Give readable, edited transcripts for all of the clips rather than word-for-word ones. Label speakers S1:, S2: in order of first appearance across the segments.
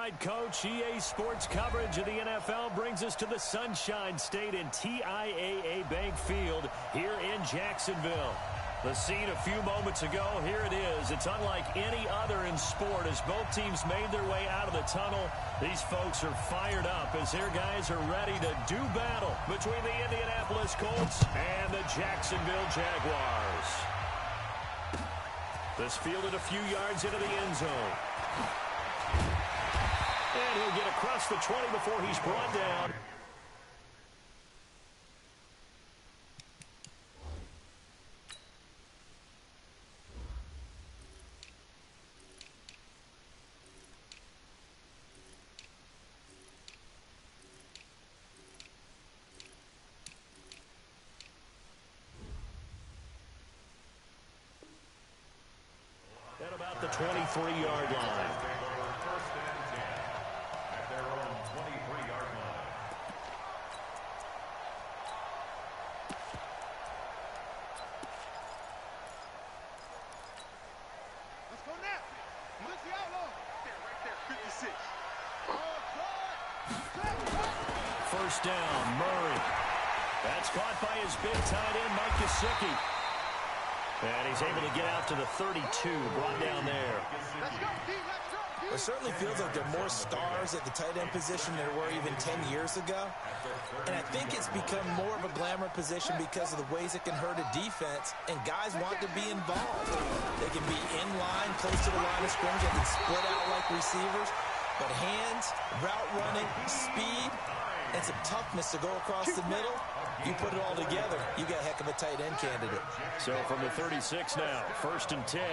S1: right, Coach, EA Sports coverage of the NFL brings us to the Sunshine State and TIAA Bank Field here in Jacksonville. The scene a few moments ago, here it is. It's unlike any other in sport as both teams made their way out of the tunnel. These folks are fired up as their guys are ready to do battle between the Indianapolis Colts and the Jacksonville Jaguars. This fielded a few yards into the end zone. And he'll get across the 20 before he's brought down. At about the 23-yard line. First down, Murray. That's caught by his big tight end, Mike Gesicki. And he's able to get out to the 32, brought down there.
S2: It certainly feels like there are more stars at the tight end position than there were even 10 years ago. And I think it's become more of a glamour position because of the ways it can hurt a defense, and guys want to be involved. They can be in line, close to the line of scrimmage. They can split out like receivers. But hands, route running, speed, and some toughness to go across the middle, you put it all together, you got a heck of a tight end candidate.
S1: So from the 36 now, 1st and 10.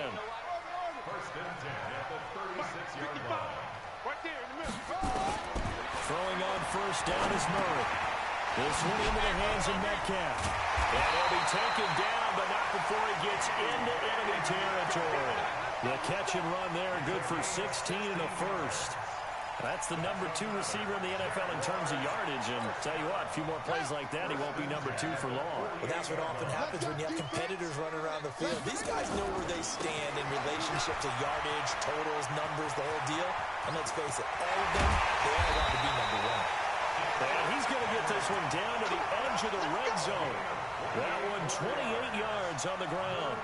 S1: Throwing on first down is Murray. This one into the hands of Metcalf. And he'll be taken down, but not before he gets into enemy territory. The catch and run there, good for 16 in the first. That's the number 2 receiver in the NFL in terms of yardage. And tell you what, a few more plays like that, he won't be number 2 for long.
S2: Well, that's what often happens when you have competitors running around the field. These guys know where they stand in relationship to yardage, totals, numbers, the whole deal. And let's face it, all of them, they all want to be number 1.
S1: And he's going to get this one down to the edge of the red zone. That one 28 yards on the ground.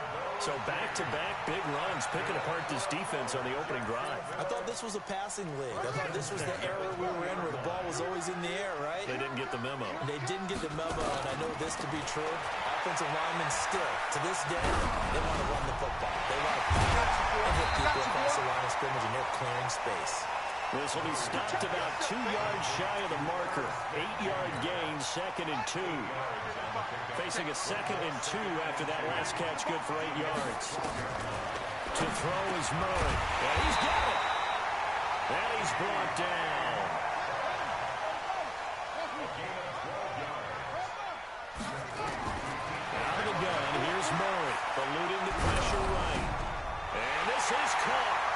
S1: So back-to-back big runs, picking apart this defense on the opening drive.
S2: I thought this was a passing league. I thought this was the era we were in where the ball was always in the air, right?
S1: They didn't get the memo.
S2: They didn't get the memo, and I know this to be true. Offensive linemen still, to this day, they want to run the football. They want to pass and hit people across the line of scrimmage, and they're clearing space.
S1: This will be stopped about 2 yards shy of the marker. 8-yard gain, 2nd and 2. Facing a 2nd and 2 after that last catch, good for 8 yards. To throw is Murray. And he's got it. And he's brought down. Out of the gun, here's Murray. Eluding the pressure right. And this is caught.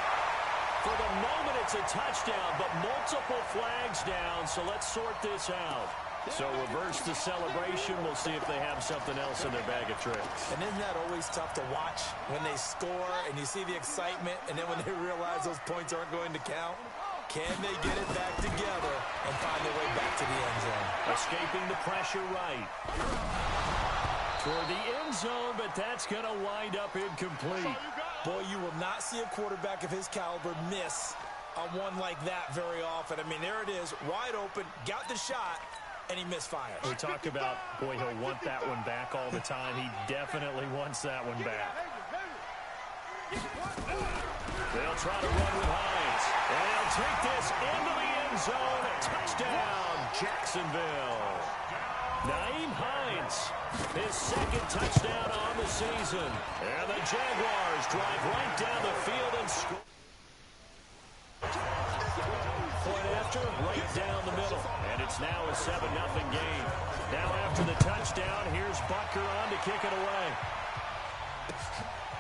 S1: For the moment, it's a touchdown, but multiple flags down, so let's sort this out. So reverse the celebration. We'll see if they have something else in their bag of tricks.
S2: And isn't that always tough to watch when they score and you see the excitement, and then when they realize those points aren't going to count? Can they get it back together and find their way back to the end zone?
S1: Escaping the pressure right. Toward the end zone, but that's going to wind up incomplete.
S2: Boy, you will not see a quarterback of his caliber miss on one like that very often. I mean, there it is, wide open, got the shot, and he misfires.
S1: We talk about, boy, he'll want that one back all the time. He definitely wants that one back. They'll try to run with Hines. And they'll take this into the end zone. Touchdown, Jacksonville. Nyheim Hines, his 2nd touchdown on the season. And the Jaguars drive right down the field and score. Point after, right down the middle. And it's now a 7-0 game. Now after the touchdown, here's Butker on to kick it away.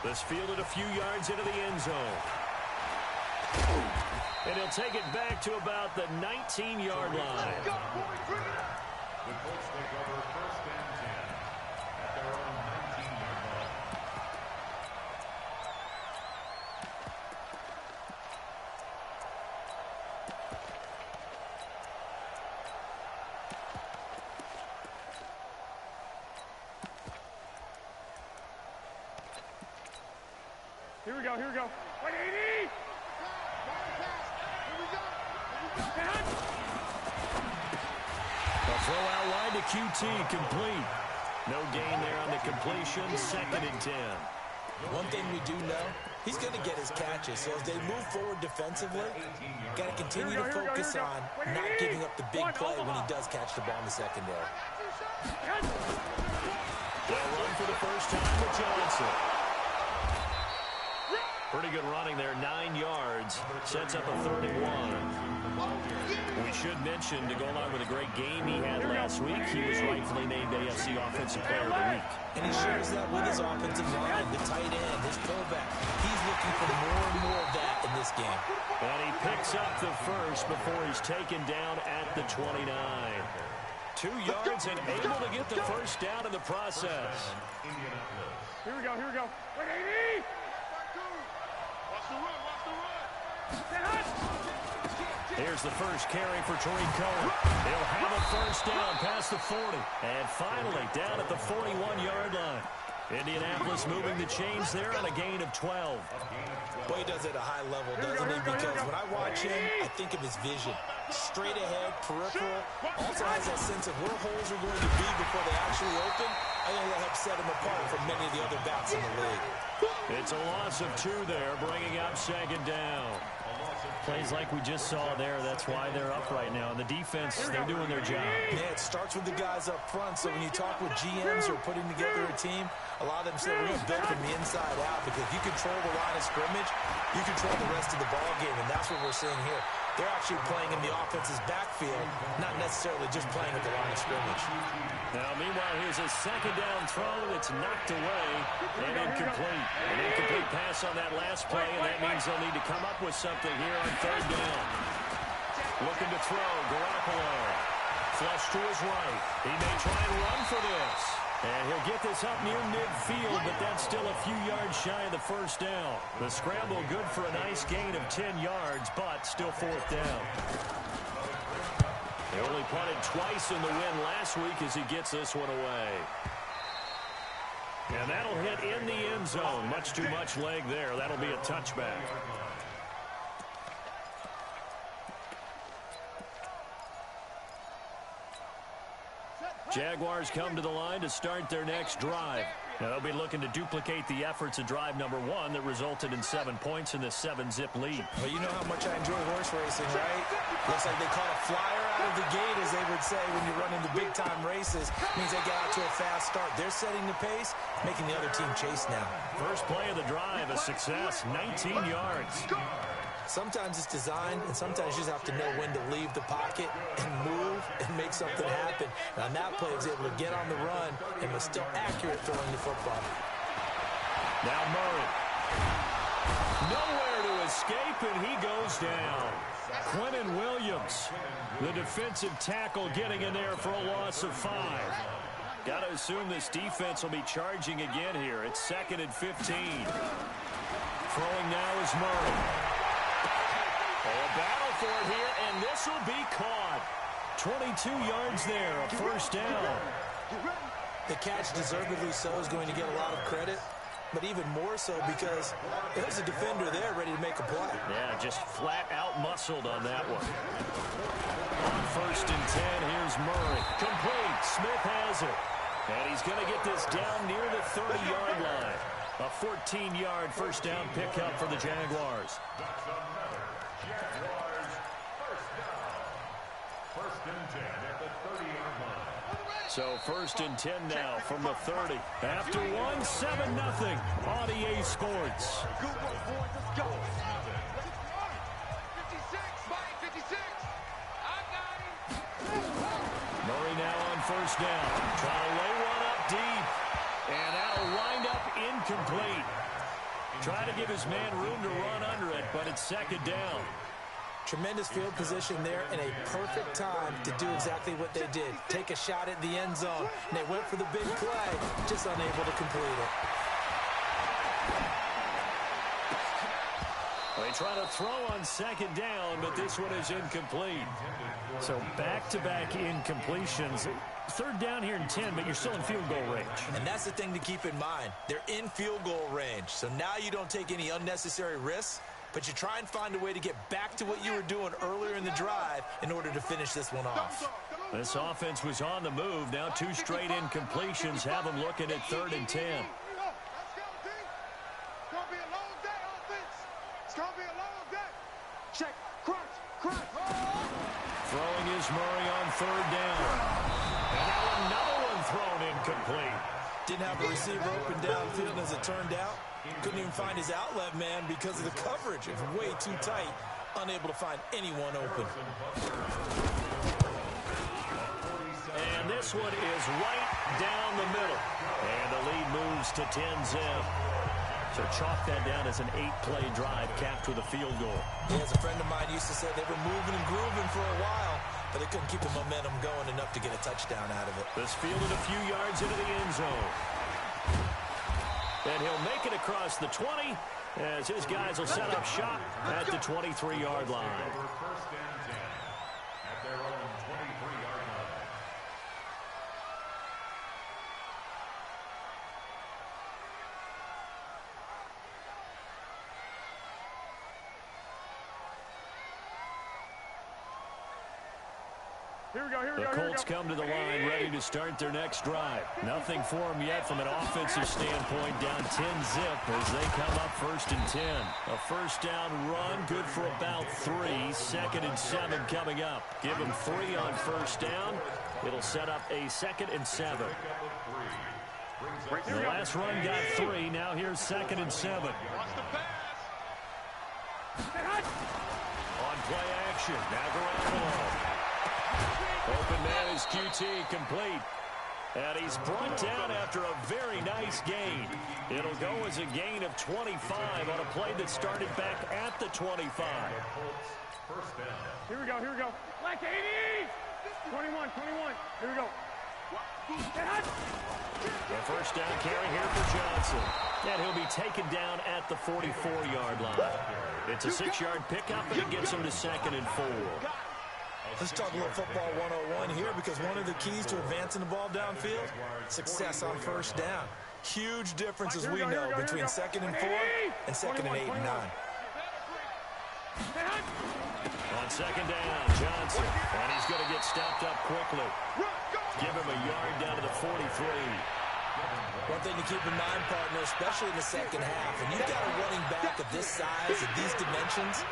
S1: This fielded a few yards into the end zone. And he'll take it back to about the 19-yard line.
S3: The Colts take over 1st and 10 at their own 19-yard line.
S4: we go, here we go. 180!
S1: A throw out wide to QT, complete. No gain there on the completion, 2nd and 10.
S2: One thing we do know, he's going to get his catches. So as they move forward defensively, got to continue to focus on not giving up the big play when he does catch the ball in the secondary.
S1: They'll run for the first time with Johnson. Pretty good running there, 9 yards. Sets up a 31. We should mention, to go along with a great game he had last week, he was rightfully named AFC Offensive Player of the Week.
S2: And he shares that with his offensive line, the tight end, his fullback. He's looking for more and more of that in this game.
S1: And he picks up the first before he's taken down at the 29. 2 yards and able to get the first down in the process.
S4: Here we go, here we go. 180! Watch the run, watch the run!
S1: Here's the first carry for Tariq Cohen. He'll have a first down past the 40. And finally, down at the 41-yard line. Indianapolis moving the chains there on a gain of 12.
S2: Well, he does it at a high level, doesn't he? Because when I watch him, I think of his vision. Straight ahead, peripheral. Also has that sense of where holes are going to be before they actually open. I think that helps set him apart from many of the other backs in the league.
S1: It's a loss of 2 there, bringing up 2nd down. Plays like we just saw there, that's why they're up right now. And the defense, they're doing their job.
S2: Yeah, it starts with the guys up front. So when you talk with GMs who are putting together a team, a lot of them say we're going to build from the inside out, because if you control the line of scrimmage, you control the rest of the ball game, and that's what we're seeing here. They're actually playing in the offense's backfield, not necessarily just playing at the line of scrimmage.
S1: Now, meanwhile, here's a 2nd down throw that's knocked away and incomplete. An incomplete pass on that last play, and that means they'll need to come up with something here on 3rd down. Looking to throw, Garoppolo. Flush to his right. He may try and run for this. And he'll get this up near midfield, but that's still a few yards shy of the first down. The scramble good for a nice gain of 10 yards, but still 4th down. He only punted twice in the win last week as he gets this one away. And that'll hit in the end zone. Much too much leg there. That'll be a touchback. Jaguars come to the line to start their next drive. Now they'll be looking to duplicate the efforts of drive number 1 that resulted in 7 points in the 7-zip lead.
S2: Well, you know how much I enjoy horse racing, right? Looks like they caught a flyer out of the gate, as they would say when you're running the big-time races. Means they got out to a fast start. They're setting the pace, making the other team chase now.
S1: First play of the drive, a success, 19 yards.
S2: Sometimes it's designed, and sometimes you just have to know when to leave the pocket and move and make something happen. And on that play, he was able to get on the run and was still accurate throwing the football.
S1: Now Murray. Nowhere to escape, and he goes down. Quentin Williams, the defensive tackle, getting in there for a loss of 5. Got to assume this defense will be charging again here. It's 2nd and 15. Throwing now is Murray. A battle for it here, and this will be caught. 22 yards there, a first down.
S2: The catch, deservedly so, is going to get a lot of credit, but even more so because there's a defender there ready to make a play.
S1: Yeah, just flat out muscled on that one. On 1st and 10, here's Murray. Complete. Smith has it. And he's going to get this down near the 30-yard line. A 14-yard first down pickup for the Jaguars. So 1st and 10 now from the 30. After 1, 7-0 on EA Sports.
S4: Good work, boys. Let's go. 56. I got him.
S1: Murray now on 1st down. Trying to lay one up deep. And that'll wind up incomplete. Trying to give his man room to run under it, but it's 2nd down.
S2: Tremendous field position there and a perfect time to do exactly what they did. Take a shot at the end zone. And they went for the big play, just unable to complete it.
S1: They try to throw on 2nd down, but this one is incomplete. So back-to-back incompletions. third down here in 10, but you're still in field goal range.
S2: And that's the thing to keep in mind. They're in field goal range. So now you don't take any unnecessary risks, but you try and find a way to get back to what you were doing earlier in the drive in order to finish this one off.
S1: This offense was on the move. Now 2 straight incompletions have them looking at 3rd and 10.
S4: Check, crunch.
S1: Throwing is Murray on 3rd down. And now another one thrown incomplete.
S2: Didn't have a receiver open downfield as it turned out. Couldn't even find his outlet man because of the coverage. It was way too tight. Unable to find anyone open.
S1: And this one is right down the middle. And the lead moves to 10-zip. So chalk that down as an 8-play drive capped with a field goal.
S2: Yeah, as a friend of mine used to say, they've been moving and grooving for a while, but they couldn't keep the momentum going enough to get a touchdown out of it.
S1: This fielded a few yards into the end zone. And he'll make it across the 20 as his guys will set up shop at the 23-yard line.
S3: First and 10 at their own 23-yard line.
S1: The Colts come to the line ready to start their next drive. Nothing for them yet from an offensive standpoint, down 10-zip as they come up 1st and 10. A first down run, good for about 3. 2nd and 7 coming up. Give them 3 on first down. It'll set up a 2nd and 7. The last run got 3. Now here's 2nd and 7. On play action. Now Garoppolo. Open man is QT, complete. And he's brought down after a very nice gain. It'll go as a gain of 25 on a play that started back at the 25.
S4: Here we go. Black 80! 21. Here we go.
S1: The first down carry here for Johnson. And he'll be taken down at the 44-yard line. It's a 6-yard pickup, and it gets him to 2nd and 4.
S2: Let's talk a little football 101 here, because one of the keys to advancing the ball downfield, success on first down. Huge difference, as we know, between 2nd and 4 and 2nd and 8 and 9.
S1: On 2nd down, Johnson. And he's going to get stopped up quickly. Give him a yard down to the 43.
S2: One thing to keep in mind, partner, especially in the second half, and you've got a running back of this size, of these dimensions,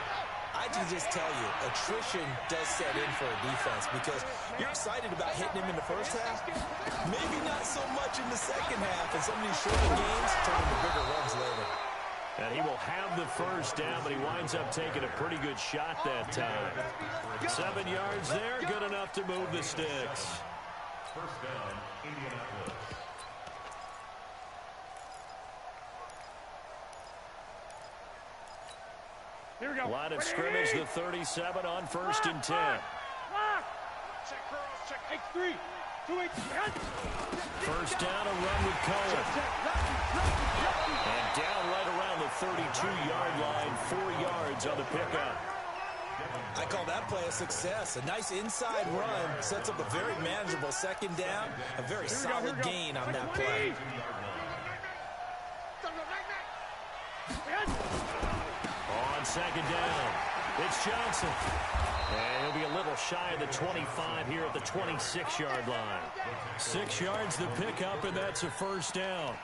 S2: I can just tell you, attrition does set in for a defense, because you're excited about hitting him in the first half, maybe not so much in the second half, and some of these shorter games turn into bigger runs later.
S1: And he will have the first down, but he winds up taking a pretty good shot that time. 7 yards there, good enough to move the sticks.
S3: First down, Indianapolis.
S4: Here we go.
S1: Line of scrimmage, the 37 on 1st and 10.
S4: Check girls, check X3. 2
S1: First down, a run with Cohen. And down right around the 32-yard line, 4 yards on the pickup.
S2: I call that play a success. A nice inside run sets up a very manageable 2nd down. A very solid gain on that play.
S1: On 2nd down, it's Johnson. And he'll be a little shy of the 25 here at the 26-yard line. 6 yards the pickup, and that's a first down.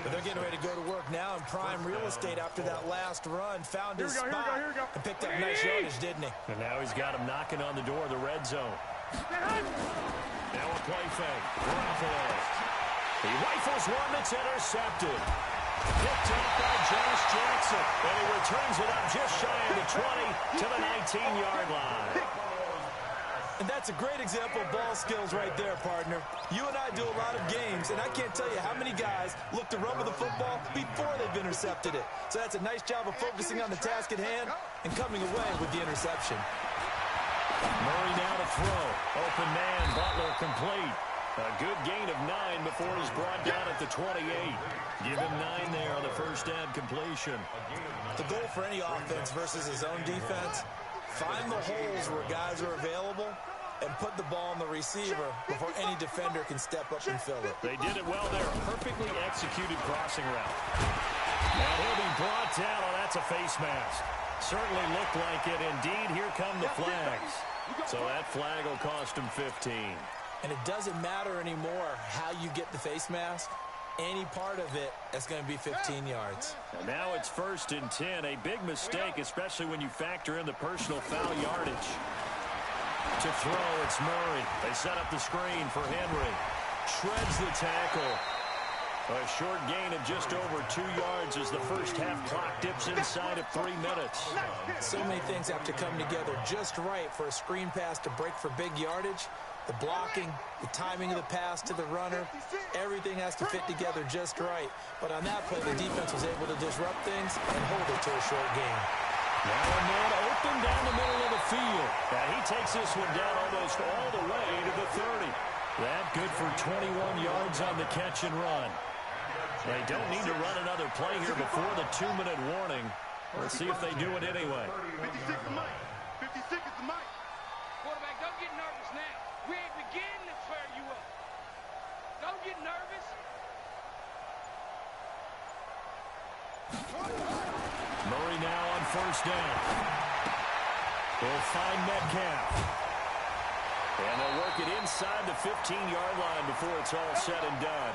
S2: But they're getting ready to go to work now in prime real estate after that last run. Found his spot and picked up nice yardage, didn't he?
S1: And now he's got him knocking on the door of the red zone. Now a play fake. Garoppolo. He rifles one that's intercepted. Picked up by Josh Jackson. And he returns it up just shy of the 20 to the 19-yard line.
S2: And that's a great example of ball skills right there, partner. You and I do a lot of games, and I can't tell you how many guys look to run with the football before they've intercepted it. So that's a nice job of focusing on the task at hand and coming away with the interception.
S1: Murray now to throw. Open man, Butler complete. A good gain of 9 before he's brought down at the 28. Give him 9 there on the first down completion.
S2: The goal for any offense versus his own defense, find the holes where guys are available and put the ball on the receiver before any defender can step up and fill it.
S1: They did it well there. Perfectly executed crossing route. And he'll be brought down. Oh, that's a face mask. Certainly looked like it. Indeed, here come the flags. So that flag will cost him 15.
S2: And it doesn't matter anymore how you get the face mask. Any part of it is going to be 15 yards.
S1: And now it's 1st and 10. A big mistake, especially when you factor in the personal foul yardage. To throw, it's Murray. They set up the screen for Henry. Shreds the tackle. A short gain of just over 2 yards as the first half clock dips inside of 3 minutes.
S2: So many things have to come together just right for a screen pass to break for big yardage. The blocking, the timing of the pass to the runner, everything has to fit together just right. But on that play, the defense was able to disrupt things and hold it to a short gain.
S1: Now a man open down the middle of the field. And he takes this one down almost all the way to the 30. That good for 21 yards on the catch and run. They don't need to run another play here before the 2-minute warning. Let's see if they do it anyway.
S4: 56 is Mike. 56 is the Mike.
S5: Quarterback, don't get nervous now. We ain't beginning to tear you up. Don't get nervous.
S1: Murray now on 1st down. They'll find Metcalf. And they'll work it inside the 15-yard line before it's all said and done.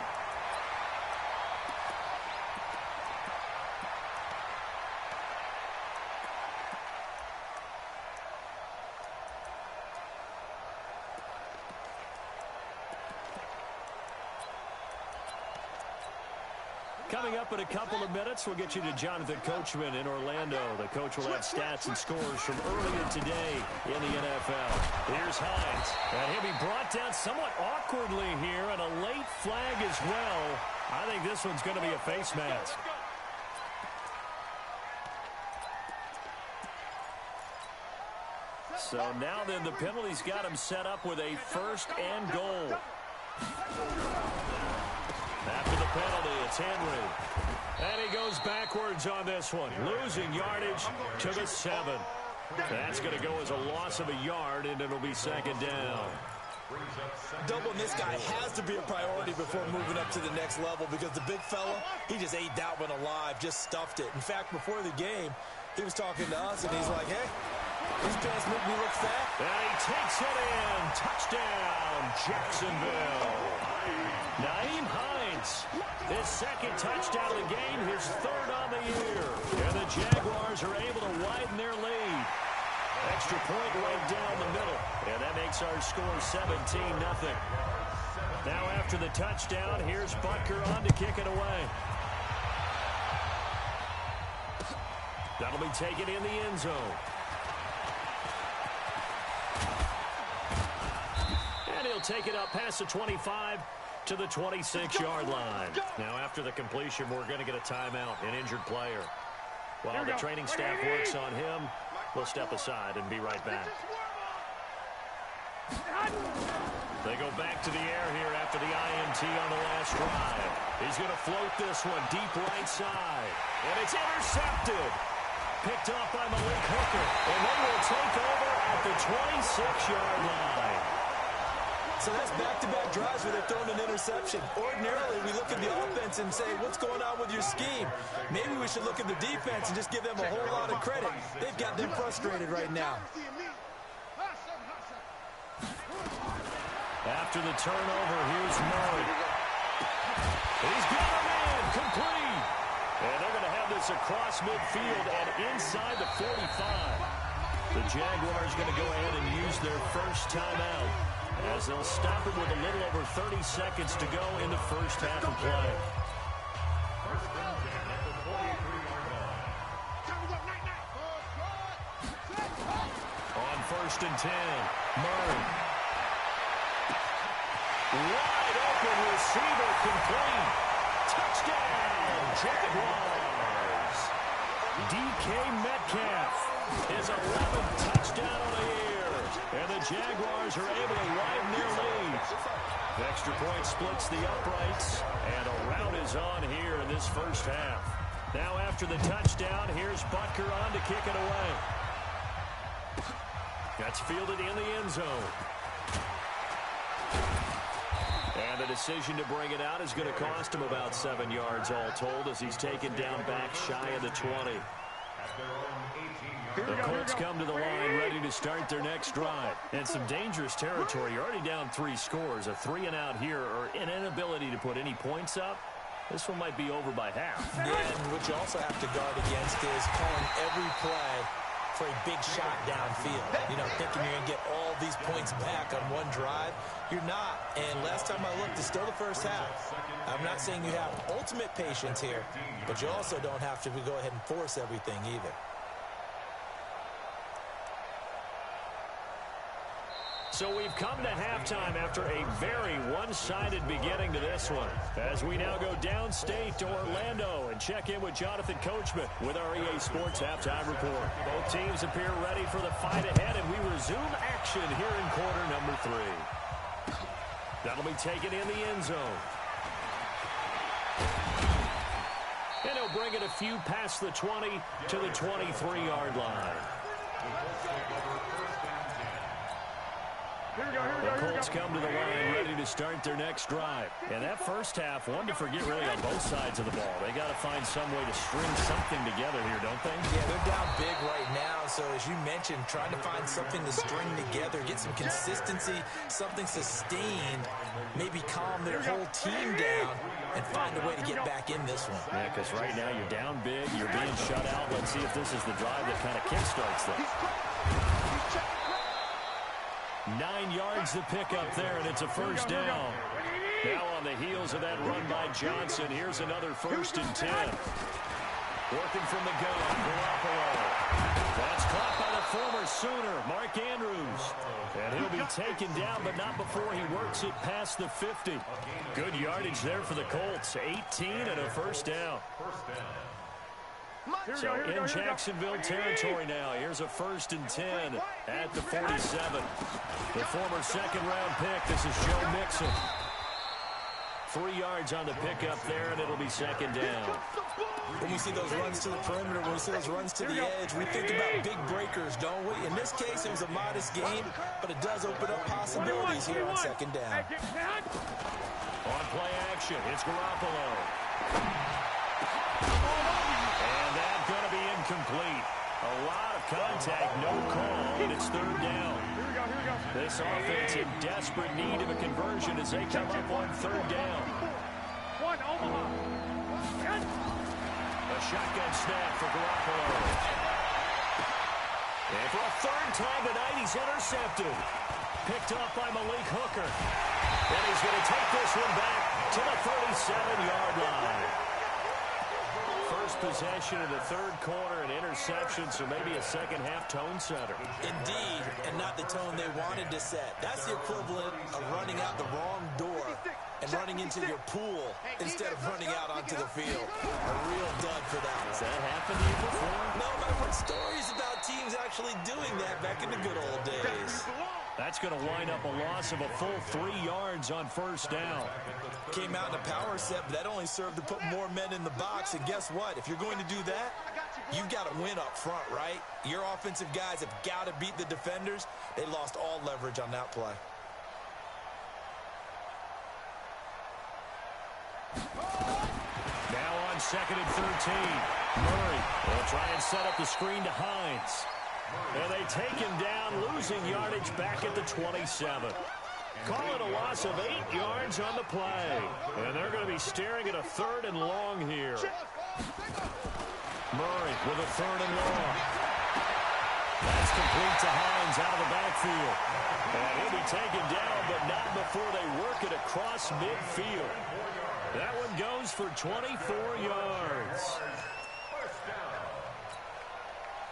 S1: Coming up in a couple of minutes, we'll get you to Jonathan Coachman in Orlando. The coach will have stats and scores from earlier today in the NFL. Here's Hines. And he'll be brought down somewhat awkwardly here, and a late flag as well. I think this one's going to be a face mask. So now then the penalty's got him set up with a 1st and goal. After the penalty, it's Henry. And he goes backwards on this one, losing yardage to the 7. That's going to go as a loss of a yard, and it'll be 2nd down.
S2: Doubling this guy has to be a priority before moving up to the next level because the big fella, he just ate that one alive, just stuffed it. In fact, before the game, he was talking to us, and he's like, hey, these pants make me look fat.
S1: And he takes it in. Touchdown, Jacksonville. Naeem Hines, his 2nd touchdown of the game, his 3rd on the year. And the Jaguars are able to widen their lead. Extra point right down the middle. And that makes our score 17-0. Now after the touchdown, here's Butker on to kick it away. That'll be taken in the end zone. And he'll take it up past the 25 to the 26-yard line. Now after the completion, we're going to get a timeout, an injured player. While the training staff works on him, we'll step aside and be right back. They go back to the air here after the INT on the last drive. He's going to float this one deep right side. And it's intercepted. Picked off by Malik Hooker. And they will take over at the 26-yard line.
S2: So that's back-to-back drives where they've thrown an interception. Ordinarily, we look at the offense and say, what's going on with your scheme? Maybe we should look at the defense and just give them a whole lot of credit. They've got them frustrated right now.
S1: After the turnover, here's Murray. He's got a man, complete. And they're going to have this across midfield and inside the 45. The Jaguars going to go ahead and use their first timeout, as they'll stop it with a little over 30 seconds to go in the first half of play. On 1st and 10, Murray. Wide open receiver, complete. Touchdown, Jaguars. DK Metcalf, his 11th touchdown of the year. And the Jaguars are able to widen their lead. The extra point splits the uprights, and a rout is on here in this first half. Now after the touchdown, here's Butker on to kick it away. That's fielded in the end zone. And the decision to bring it out is going to cost him about 7 yards all told as he's taken down back shy of the 20. The Colts come to the line ready to start their next drive. And some dangerous territory. You're already down 3 scores. A 3-and-out here or an inability to put any points up. This one might be over by half.
S2: Yeah, and what you also have to guard against is calling every play for a big shot downfield. You know, thinking you're going to get all these points back on one drive. You're not. And last time I looked, it's still the first half. I'm not saying you have ultimate patience here, but you also don't have to go ahead and force everything either.
S1: So we've come to halftime after a very one-sided beginning to this one. As we now go downstate to Orlando and check in with Jonathan Coachman with our EA Sports Halftime Report. Both teams appear ready for the fight ahead, and we resume action here in quarter number 3. That'll be taken in the end zone. And he'll bring it a few past the 20 to the 23-yard line. The Colts come to the line ready to start their next drive. And that first half, one to forget really on both sides of the ball. They got to find some way to string something together here, don't they?
S2: Yeah, they're down big right now. So as you mentioned, trying to find something to string together, get some consistency, something sustained, maybe calm their whole team down and find a way to get back in this one.
S1: Yeah, because right now you're down big, you're being shut out. Let's see if this is the drive that kind of kickstarts them. 9 yards to pick up there, and it's a first down. Now on the heels of that run by Johnson, here's another 1st and 10. Working from the gun, Garoppolo. That's caught by the former Sooner, Mark Andrews. And he'll be taken down, but not before he works it past the 50. Good yardage there for the Colts. 18 and a first down. So in Jacksonville territory now. Here's a 1st and 10 at the 47. The former second-round pick. This is Joe Mixon. 3 yards on the pickup there, and it'll be 2nd down.
S2: When we see those runs to the perimeter, when we see those runs to the edge, we think about big breakers, don't we? In this case, it was a modest game, but it does open up possibilities here on 2nd down.
S1: On play action, it's Garoppolo. Incomplete. A lot of contact, no call, and it's 3rd down. This offense in desperate need of a conversion as they come up on 3rd down. A shotgun snap for Garoppolo. And for a 3rd time tonight, he's intercepted. Picked up by Malik Hooker. And he's going to take this one back to the 37-yard line. First possession of the 3rd quarter, an interception, so maybe a second-half tone setter.
S2: Indeed, and not the tone they wanted to set. That's the equivalent of running out the wrong door and running into your pool instead of running out onto the field. A real dud for that.
S1: Has that happened to you before?
S2: No, but I've heard stories about teams actually doing that back in the good old days.
S1: That's going to wind up a loss of a full 3 yards on 1st down.
S2: Came out in a power set, but that only served to put more men in the box. And guess what? If you're going to do that, you've got to win up front, right? Your offensive guys have got to beat the defenders. They lost all leverage on that play.
S1: Now on 2nd and 13. Murray will try and set up the screen to Hines. And they take him down, losing yardage back at the 27. Call it a loss of 8 yards on the play. And they're going to be staring at a 3rd and long here. Murray with a 3rd and long. That's complete to Hines out of the backfield. And he'll be taken down, but not before they work it across midfield. That one goes for 24 yards.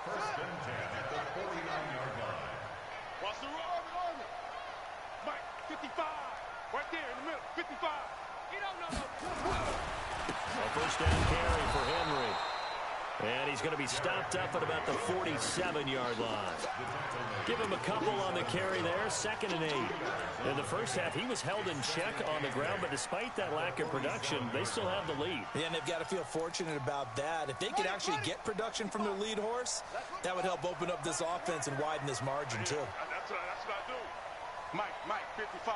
S3: First and 10 at the 49-yard line.
S4: Watch the run. Mike, 55. Right there in the middle, 55.
S1: A 1st down carry for Henry. And he's going to be stopped up at about the 47-yard line. Give him a couple on the carry there, 2nd and 8. In the first half, he was held in check on the ground, but despite that lack of production, they still have the lead.
S2: Yeah, and they've got to feel fortunate about that. If they could actually get production from their lead horse, that would help open up this offense and widen this margin, too.
S4: That's what I do. Mike, 55.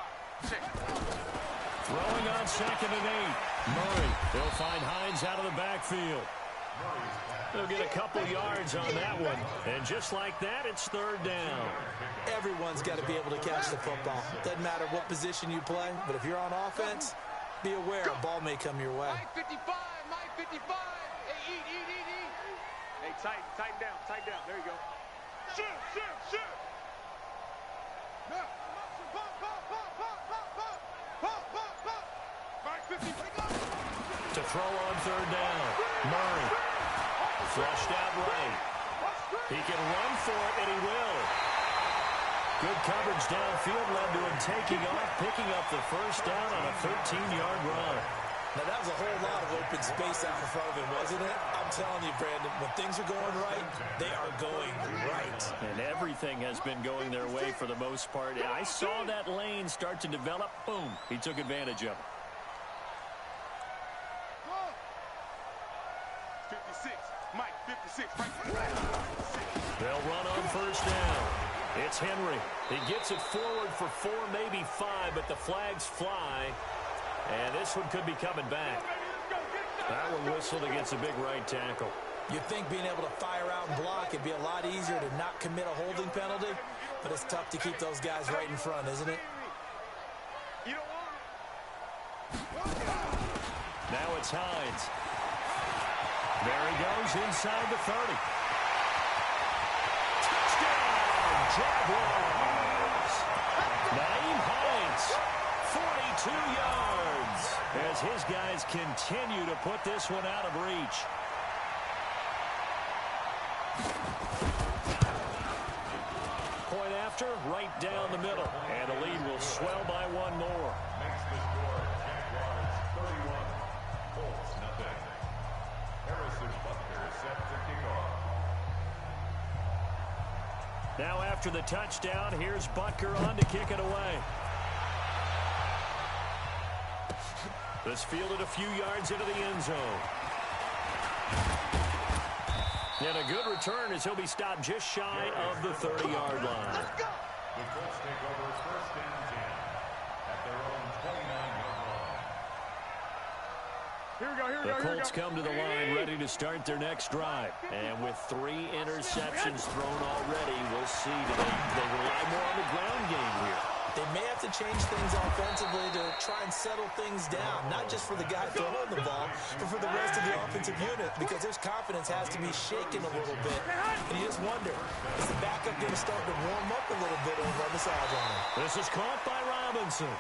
S4: Check.
S1: Throwing on 2nd and 8. Murray. They'll find Hines out of the backfield. They'll get a couple yards on that one. And just like that, it's 3rd down.
S2: Everyone's got to be able to catch the football. Doesn't matter what position you play, but if you're on offense, be aware a ball may come your way.
S5: Mike 55, Mike 55. Hey, eat.
S4: Hey, tighten down. There you go. Shoot. Mike 50.
S1: To throw on 3rd down. Murray. Flushed out right. He can run for it, and he will. Good coverage downfield led to him taking off, picking up the 1st down on a 13-yard run.
S2: Now, that was a whole lot of open space out in front of him, wasn't it? I'm telling you, Brandon, when things are going right, they are going right.
S1: And everything has been going their way for the most part. I saw that lane start to develop. Boom. He took advantage of it.
S4: 56. Mike, 56.
S1: They'll run on 1st down. It's Henry. He gets it forward for 4, maybe 5, but the flags fly. And this one could be coming back. That one whistled against a big right tackle.
S2: You'd think being able to fire out and block would be a lot easier to not commit a holding penalty, but it's tough to keep those guys right in front, isn't it?
S1: Now it's Hines. There he goes inside the 30. Touchdown, Jaguars! Naeem Hines, 42 yards, as his guys continue to put this one out of reach. Point after, right down the middle, and the lead will swell by 1 more.
S3: Makes the score Jaguars 31, Colts nothing. Harrison Butker set to kick off.
S1: Now after the touchdown, here's Butker on to kick it away. This fielded a few yards into the end zone. And a good return as he'll be stopped just shy of the 30-yard line.
S3: The Colts take over 1st and 10 at their own 29-yard line.
S4: Here we go.
S1: The Colts come to the line ready to start their next drive. And with 3 interceptions thrown already, we'll see. Do they rely more on the ground game here?
S2: They may have to change things offensively to try and settle things down, not just for the guy throwing the ball, but for the rest of the offensive unit, because their confidence has to be shaken a little bit. And you just wonder, is the backup going to start to warm up a little bit over on the sideline?
S1: This is caught by Robinson.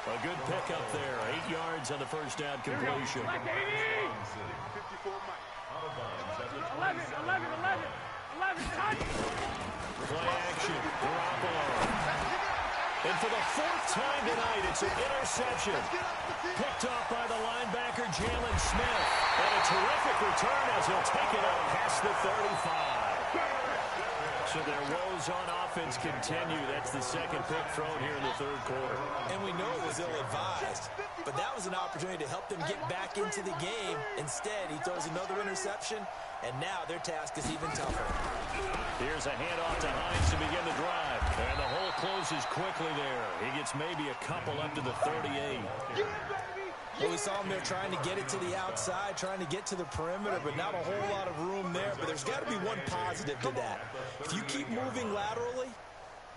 S1: A good pickup there. 8 yards on the 1st down completion.
S4: 54 Mike.
S3: Out of bounds at the
S4: 11.
S1: Play action. Garoppolo. And for the 4th time tonight, it's an interception. Picked off by the linebacker, Jalen Smith. And a terrific return as he'll take it out past the 35. So their woes on offense continue. That's the 2nd pick thrown here in the 3rd quarter.
S2: And we know it was ill-advised, but that was an opportunity to help them get back into the game. Instead, he throws another interception, and now their task is even tougher.
S1: Here's a handoff to Hines to begin the drive. And the hole closes quickly there. He gets maybe a couple up to the 38.
S2: Well, we saw him there trying to get it to the outside, trying to get to the perimeter, but not a whole lot of room there. But there's got to be one positive to that. If you keep moving laterally,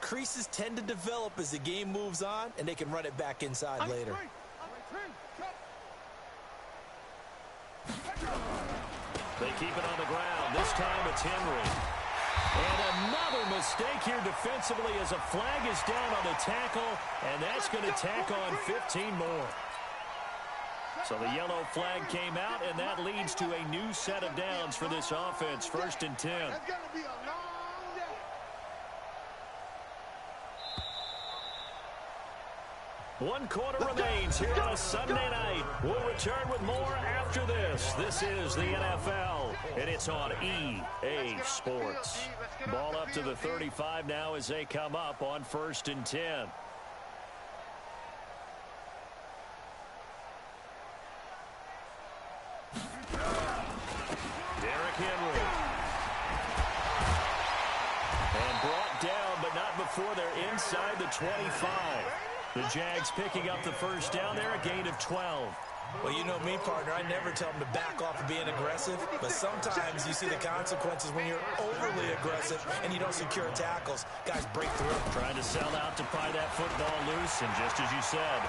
S2: creases tend to develop as the game moves on, and they can run it back inside later.
S1: They keep it on the ground. This time it's Henry. And another mistake here defensively as a flag is down on the tackle, and that's going to tack on 15 more. So the yellow flag came out, and that leads to a new set of downs for this offense. 1st and 10.
S4: That's going to be a long day.
S1: One quarter remains here on a Sunday night. We'll return with more after this. This is the NFL, and it's on EA Sports. Ball up to the 35 now as they come up on 1st and 10. Derrick Henry. And brought down, but not before they're inside the 25. The Jags picking up the first down there, a gain of 12.
S2: Well, you know me, partner. I never tell them to back off of being aggressive, but sometimes you see the consequences when you're overly aggressive and you don't secure tackles. Guys break through.
S1: Trying to sell out to pry that football loose, and just as you said,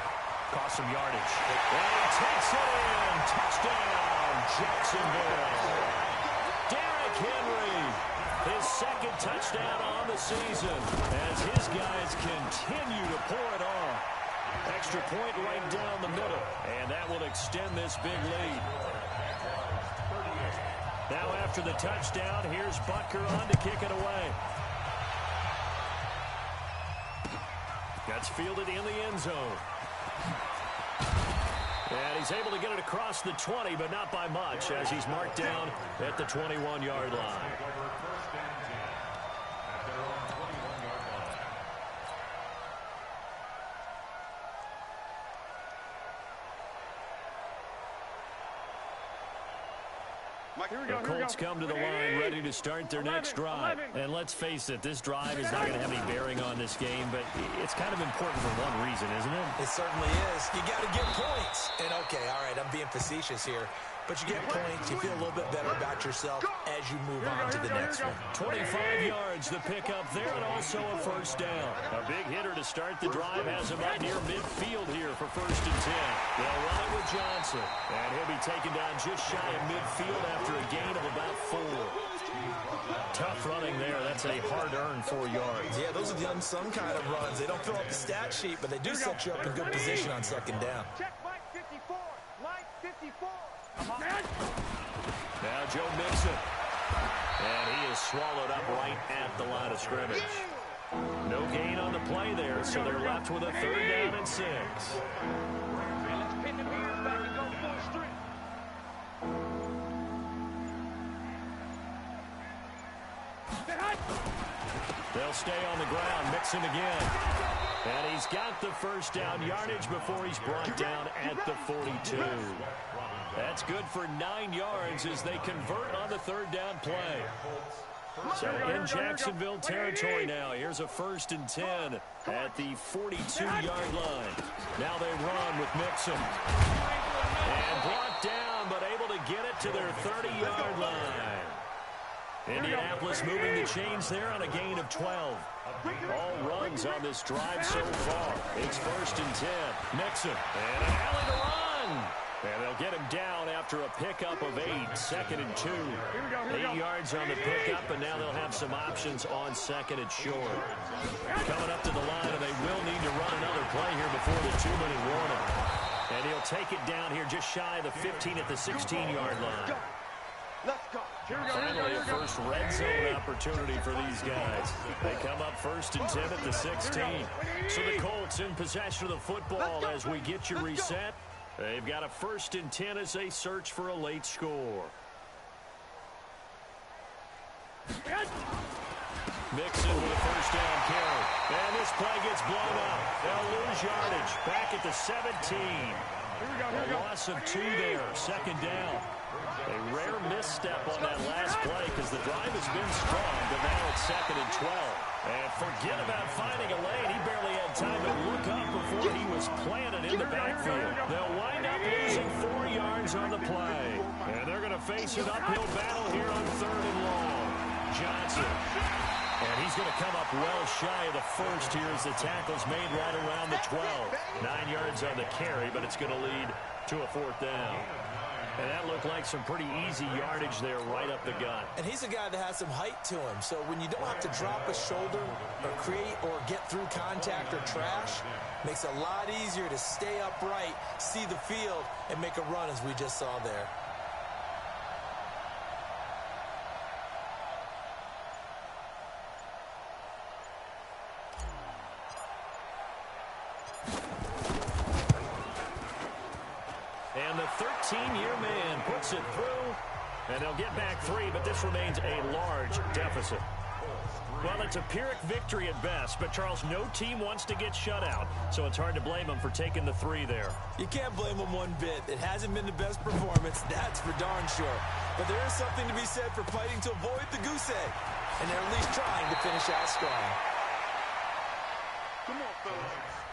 S1: cost some yardage. And he takes it in. Touchdown, Jacksonville. Derrick Henry, his second touchdown on the season as his guys continue to pour it on. Extra point right down the middle, and that will extend this big lead. Now after the touchdown, here's Butker on to kick it away. That's fielded in the end zone. And he's able to get it across the 20, but not by much, as he's marked down at the 21-yard line. The Colts come to the line ready to start their next drive. And let's face it, this drive is not going to have any bearing on this game, but it's kind of important for one reason, isn't it?
S2: It certainly is. You got to get points. And, okay, all right, I'm being facetious here. But you get points, you feel a little bit better about yourself as you move on to the next one.
S1: 25 yards the pickup there, and also a first down. A big hitter to start the drive has him up near midfield here for first and 10. They'll run it with Johnson, and he'll be taken down just shy of midfield after a gain of about 4. Tough running there. That's a hard-earned 4 yards.
S2: Yeah, those are the unsung kind of runs. They don't fill up the stat sheet, but they do set you up in good position on second down.
S5: Check Mike 54. Mike 54.
S1: Now Joe Mixon. And he is swallowed up right at the line of scrimmage. No gain on the play there, so they're left with a third down and 6.
S5: Let's pin the mirrors back and go full strength.
S1: They'll stay on the ground. Mixon again. And he's got the first down yardage before he's brought down at the 42. That's good for 9 yards as they convert on the third down play. So in Jacksonville territory now. Here's a first and 10 at the 42-yard line. Now they run with Mixon. And brought down, but able to get it to their 30-yard line. Indianapolis moving the chains there on a gain of 12. All runs on this drive so far. It's first and 10. Mixon. And an alley to run. And they'll get him down after a pickup of 8. Second and 2. 8 yards on the pickup, and now they'll have some options on second and short. Coming up to the line, and they will need to run another play here before the 2-minute warning. And he'll take it down here just shy of the 15 at the 16-yard line.
S5: Let's go.
S1: Finally, a first red zone opportunity for these guys. They come up first and 10 at the 16. So the Colts in possession of the football as we get you reset. They've got a first and 10 as they search for a late score. Mixon with a first down carry. And this play gets blown up. They'll lose yardage. Back at the 17. A loss of 2 there. Second down. A rare misstep on that last play because the drive has been strong, but now it's second and 12. And forget about finding a lane. He barely had time to look up before he was planted in the backfield. They'll wind up losing 4 yards on the play. And they're going to face an uphill battle here on third and long. Johnson. And he's going to come up well shy of the first here as the tackle's made right around the 12. 9 yards on the carry, but it's going to lead to a fourth down. And that looked like some pretty easy yardage there right up the gut.
S2: And he's a guy that has some height to him. So when you don't have to drop a shoulder or create or get through contact or trash, makes it a lot easier to stay upright, see the field, and make a run as we just saw there.
S1: And the 13-year man puts it through, and they'll get back 3, but this remains a large deficit. Well, it's a Pyrrhic victory at best, but, Charles, no team wants to get shut out, so it's hard to blame them for taking the 3 there.
S2: You can't blame them one bit. It hasn't been the best performance, that's for darn sure. But there is something to be said for fighting to avoid the goose egg, and they're at least trying to finish out strong.
S4: Come on, fellas.